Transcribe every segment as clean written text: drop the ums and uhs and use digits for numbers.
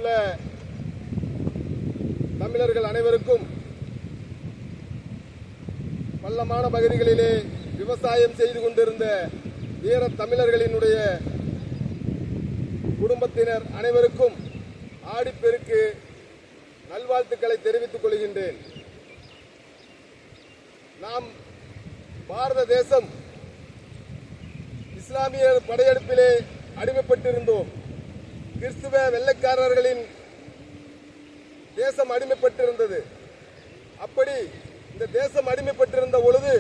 உள்ள தமிழர்கள் அனைவருக்கும் பள்ளமான பகுதிகளிலே விவசாயம் செய்து கொண்டிருந்த வீர தமிழர்களினுடைய குடும்பத்தினர் அனைவருக்கும் ஆடிப்பெருக்கு நல்வாழ்த்துக்களை தெரிவித்துக் கொள்கின்றேன். நாம் பாரத தேசம் இஸ்லாமிய படையெடுப்பிலே அடிமைப்பட்டிருந்தோம். கிறிஸ்துவ வெள்ளைக்காரர்களின் தேசம் அடிமைப்பட்டிருந்தது. அப்படி இந்த தேசம் அடிமைப்பட்டிருந்த பொழுது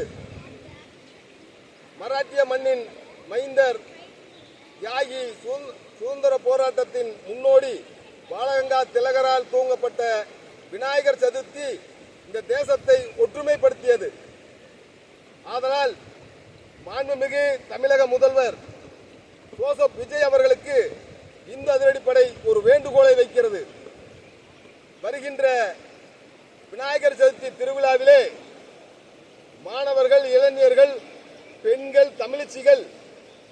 மராட்டிய மண்ணின் மைந்தர் தியாகி சுதந்திர போராட்டத்தின் முன்னோடி பாலகங்கா திலகரால் தூங்கப்பட்ட விநாயகர் சதுர்த்தி இந்த தேசத்தை ஒற்றுமைப்படுத்தியது. ஆதலால் மாண்புமிகு தமிழக முதல்வர் ஜோசப் விஜய் அவர்களுக்கு இந்த அதிரடிப்படை ஒரு வேண்டுகோளை வைக்கிறது. வருகின்ற விநாயகர் சதுர்த்தி திருவிழாவிலே மாணவர்கள், இளைஞர்கள், பெண்கள், தமிழச்சிகள்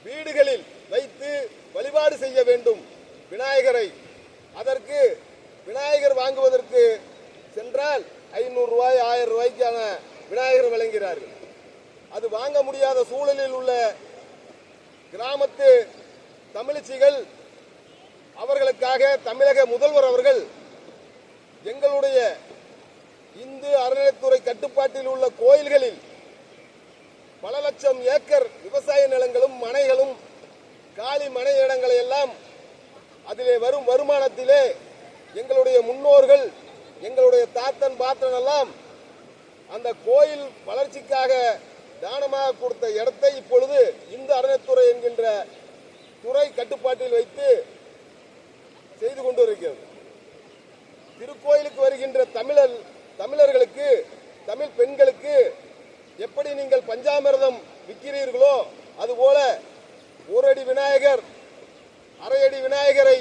வீடுகளில் வைத்து வழிபாடு செய்ய வேண்டும் விநாயகரை. அதற்கு விநாயகர் வாங்குவதற்கு சென்றால் 500 ரூபாய் 1000 ரூபாய்க்கான விநாயகர் வழங்குகிறார்கள். அது வாங்க முடியாத சூழலில் உள்ள கிராமத்து தமிழச்சிகள் அவர்களுக்காக தமிழக முதல்வர் அவர்கள் எங்களுடைய இந்து அறநிலைத்துறை கட்டுப்பாட்டில் உள்ள கோயில்களில் பல லட்சம் ஏக்கர் விவசாய நிலங்களும் மனைகளும் காலி மனை இடங்களை எல்லாம் அதிலே வரும் வருமானத்திலே எங்களுடைய முன்னோர்கள், எங்களுடைய தாத்தன் பாத்தன் எல்லாம் அந்த கோயில் வளர்ச்சிக்காக தானமாக கொடுத்த இடத்தை இப்பொழுது இந்து அறநிலைத்துறை என்கின்ற துறை கட்டுப்பாட்டில் வைத்து செய்து கொண்டிருக்கிறது. திருக்கோயிலுக்கு வருகின்ற தமிழர்களுக்கு, தமிழ் பெண்களுக்கு எப்படி நீங்கள் பஞ்சாமிர்தம் விற்கிறீர்களோ அதுபோல ஒரு அடி விநாயகர், அரை அடி விநாயகரை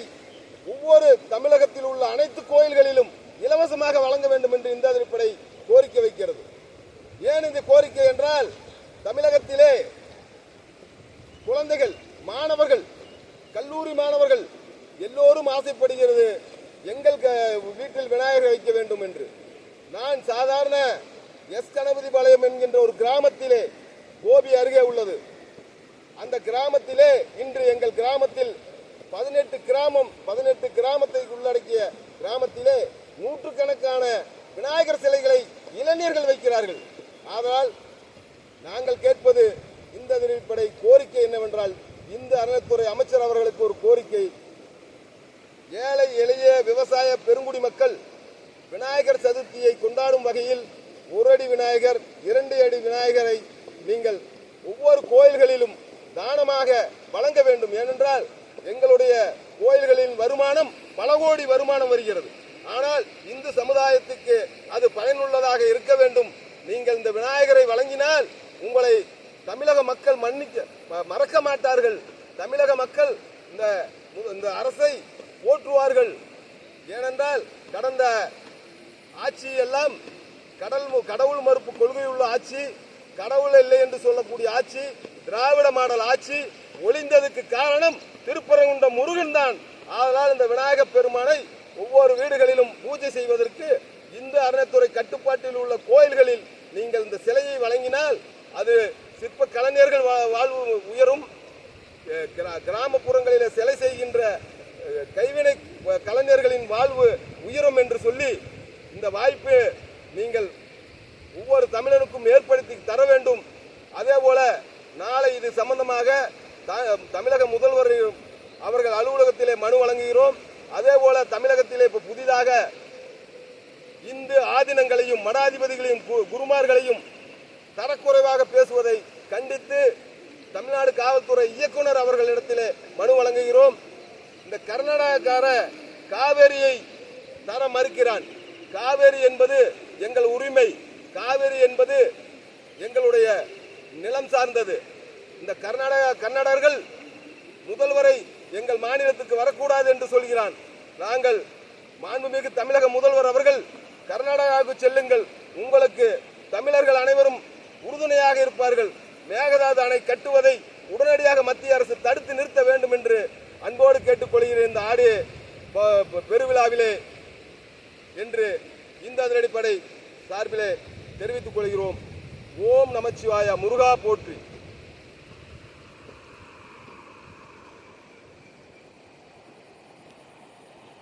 ஒவ்வொரு தமிழகத்தில் உள்ள அனைத்து கோயில்களிலும் இலவசமாக வழங்க வேண்டும் என்று இந்த அதிரடிப்படை கோரிக்கை வைக்கிறது. ஏன் இந்த கோரிக்கை என்றால், தமிழகத்திலே குழந்தைகள், மாணவர்கள், கல்லூரி மாணவர்கள் எல்லோரும் ஆசைப்படுகிறது எங்கள் வீட்டில் விநாயகர் வைக்க வேண்டும் என்று. நான் சாதாரண எஸ் கணபதிபாளையம் என்கின்ற ஒரு கிராமத்திலே, கோபி அருகே உள்ளது, அந்த கிராமத்திலே இன்று எங்கள் கிராமத்தில் 18 கிராமத்தை உள்ளடக்கிய கிராமத்திலே நூற்றுக்கணக்கான விநாயகர் சிலைகளை இளைஞர்கள் வைக்கிறார்கள். ஆதலால் நாங்கள் கேட்பது இந்த அதிரடிப்படை கோரிக்கை என்னவென்றால், இந்த அறநிலைத்துறை அமைச்சர் அவர்களுக்கு ஒரு கோரிக்கை. ஏழை எளிய விவசாய பெருங்குடி மக்கள் விநாயகர் சதுர்த்தியை கொண்டாடும் வகையில் ஒரு அடி விநாயகர், 2 அடி விநாயகரை நீங்கள் ஒவ்வொரு கோயில்களிலும் தானமாக வழங்க வேண்டும். ஏனென்றால் எங்களுடைய கோயில்களின் வருமானம் பல கோடி வருமானம் வருகிறது. ஆனால் இந்து சமுதாயத்துக்கு அது பயனுள்ளதாக இருக்க வேண்டும். நீங்கள் இந்த விநாயகரை வழங்கினால் உங்களை தமிழக மக்கள் மறக்க மாட்டார்கள். தமிழக மக்கள் இந்த அரசை போற்றுவார்கள். ஏனென்றால் கடந்த ஆட்சி எல்லாம் கடவுள் மறுப்பு கொள்கையுள்ள ஆட்சி, கடவுள் இல்லை என்று சொல்லக்கூடிய ஆட்சி, திராவிட மாடல் ஆட்சி ஒளிந்ததுக்கு காரணம் திருப்பரங்குன்றம் முருகன் தான். ஆதலால் இந்த விநாயகப் பெருமானை ஒவ்வொரு வீடுகளிலும் பூஜை செய்வதற்கு இந்து அறநிலைத்துறை கட்டுப்பாட்டில் உள்ள கோயில்களில் நீங்கள் இந்த சிலையை வழங்கினால் அது சிற்ப கலைஞர்கள் வாழ்வு உயரும். கிராமப்புறங்களில் சிலை செய்கின்ற கைவினை கலைஞர்களின் வாழ்வு உயரும் என்று சொல்லி இந்த வாய்ப்பு நீங்கள் ஒவ்வொரு தமிழருக்கும் ஏற்படுத்தி தர வேண்டும். அதே போல நாளை இது சம்பந்தமாக தமிழக முதல்வர் அவர்கள் அலுவலகத்திலே மனு வழங்குகிறோம். அதே போல தமிழகத்திலே இப்ப புதிதாக இந்து ஆதீனங்களையும் மடாதிபதிகளையும் குருமார்களையும் தரக்குறைவாக பேசுவதை கண்டித்து தமிழ்நாடு காவல்துறை இயக்குனர் அவர்களிடத்திலே மனு வழங்குகிறோம். இந்த கர்நாடகக்கார காவேரியை தர மறுக்கிறான். காவேரி என்பது எங்கள் உரிமை, காவேரி என்பது எங்களுடைய நிலம் சார்ந்தது. இந்த கர்நாடகர்கள் முதல்வரை எங்கள் மாநிலத்துக்கு வரக்கூடாது என்று சொல்கிறான். நாங்கள் மாண்புமிகு தமிழக முதல்வர் அவர்கள் கர்நாடகாவுக்கு செல்லுங்கள், உங்களுக்கு தமிழர்கள் அனைவரும் உறுதுணையாக இருப்பார்கள். மேகதாது அணை கட்டுவதை உடனடியாக மத்திய அரசு தடுத்து நிறுத்த வேண்டும் என்று அன்போடு கேட்டுக்கொள்கிறேன். இந்த ஆடியோ பெருவிழாவிலே என்று இந்த அதிரடிப்படை சார்பிலே தெரிவித்துக் கொள்கிறோம். ஓம் நமச்சிவாய, முருகா போற்றி.